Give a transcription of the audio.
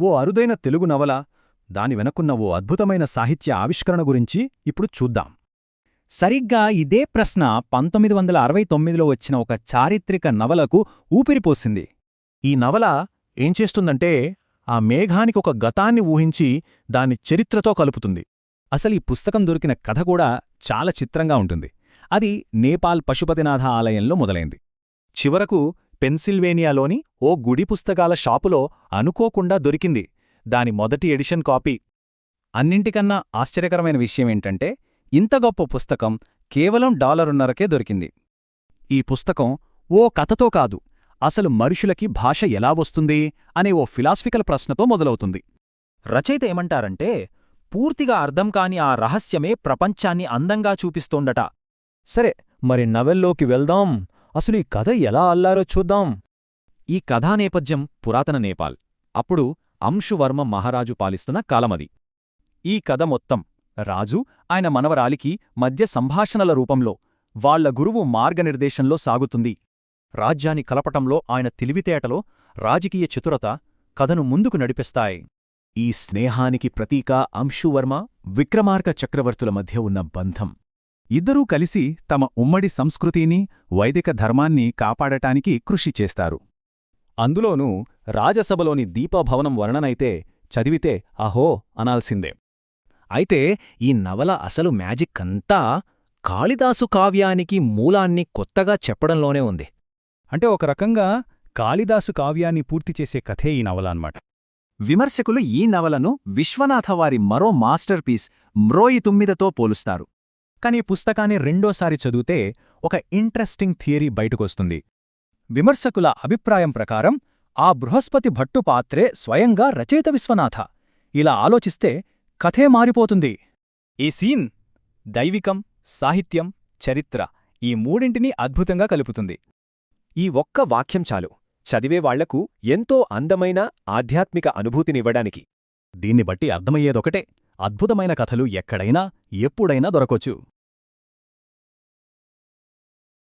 ఓ అరుదైన తెలుగు నవల, దాని వెనకున్న ఓ అద్భుతమైన సాహిత్య ఆవిష్కరణ గురించి ఇప్పుడు చూద్దాం. సరిగ్గా ఇదే ప్రశ్న 1969లో వచ్చిన ఒక చారిత్రక నవలకు ఊపిరిపోసింది. ఈ నవల ఏం చేస్తుందంటే, ఆ మేఘానికొక గతాన్ని ఊహించి దాన్ని చరిత్రతో కలుపుతుంది. అసలీ పుస్తకం దొరికిన కథ కూడా చాలా చిత్రంగా ఉంటుంది. అది నేపాల్ పశుపతినాథ ఆలయంలో మొదలైంది. చివరకు పెన్సిల్వేనియాలోని ఓ గుడి పుస్తకాల షాపులో అనుకోకుండా దొరికింది దాని మొదటి ఎడిషన్ కాపీ. అన్నింటికన్నా ఆశ్చర్యకరమైన విషయమేంటంటే, ఇంత గొప్ప పుస్తకం కేవలం $1.50కే దొరికింది. ఈ పుస్తకం ఓ కథతో కాదు, అసలు మనుషులకి భాష ఎలా వస్తుంది అనే ఓ ఫిలాసఫికల్ ప్రశ్నతో మొదలవుతుంది. రచయిత ఏమంటారంటే, పూర్తిగా అర్థం కాని ఆ రహస్యమే ప్రపంచాన్ని అందంగా చూపిస్తోందట. సరే, మరి నవెల్లోకి వెళ్దాం. అసలు ఈ కథ ఎలా అల్లారో చూద్దాం. ఈ కథానేపథ్యం పురాతన నేపాల్. అప్పుడు అంశువర్మ మహారాజు పాలిస్తున్న కాలమది. ఈ కథ మొత్తం రాజు, ఆయన మనవరాలికి మధ్య సంభాషణల రూపంలో, వాళ్ల గురువు మార్గనిర్దేశంలో సాగుతుంది. రాజ్యాన్ని కలపటంలో ఆయన తెలివితేటలో, రాజకీయ చతురత కథను ముందుకు నడిపిస్తాయి. ఈ స్నేహానికి ప్రతీక అంశువర్మ, విక్రమార్క చక్రవర్తుల మధ్య ఉన్న బంధం. ఇద్దరూ కలిసి తమ ఉమ్మడి సంస్కృతిని, వైదిక ధర్మాన్ని కాపాడటానికి కృషి చేస్తారు. అందులోనూ రాజసభలోని దీపభవనం వర్ణనైతే చదివితే అహో అనాల్సిందే. అయితే ఈ నవల అసలు మ్యాజిక్ అంతా కాళిదాసు కావ్యానికి మూలాన్ని కొత్తగా చెప్పడంలోనే ఉంది. అంటే ఒక రకంగా కాళిదాసు కావ్యాన్ని పూర్తిచేసే కథే ఈ నవల అన్నమాట. విమర్శకులు ఈ నవలను విశ్వనాథవారి మరో మాస్టర్పీస్ మ్రోయి తుమ్మిదతో పోలుస్తారు. కానీ పుస్తకాన్ని రెండోసారి చదివితే ఒక ఇంట్రెస్టింగ్ థియరీ బయటకొస్తుంది. విమర్శకుల అభిప్రాయం ప్రకారం ఆ బృహస్పతి భట్టు పాత్రే స్వయంగా రచయిత విశ్వనాథ. ఇలా ఆలోచిస్తే కథే మారిపోతుంది. ఈ సీన్ దైవికం, సాహిత్యం, చరిత్ర ఈ మూడింటినీ అద్భుతంగా కలుపుతుంది. ఈ ఒక్క వాక్యం చాలు చదివే వాళ్లకు ఎంతో అందమైన ఆధ్యాత్మిక అనుభూతినివ్వడానికి. దీన్ని బట్టి అర్థమయ్యేదొకటే, అద్భుతమైన కథలు ఎక్కడైనా ఎప్పుడైనా దొరకొచ్చు.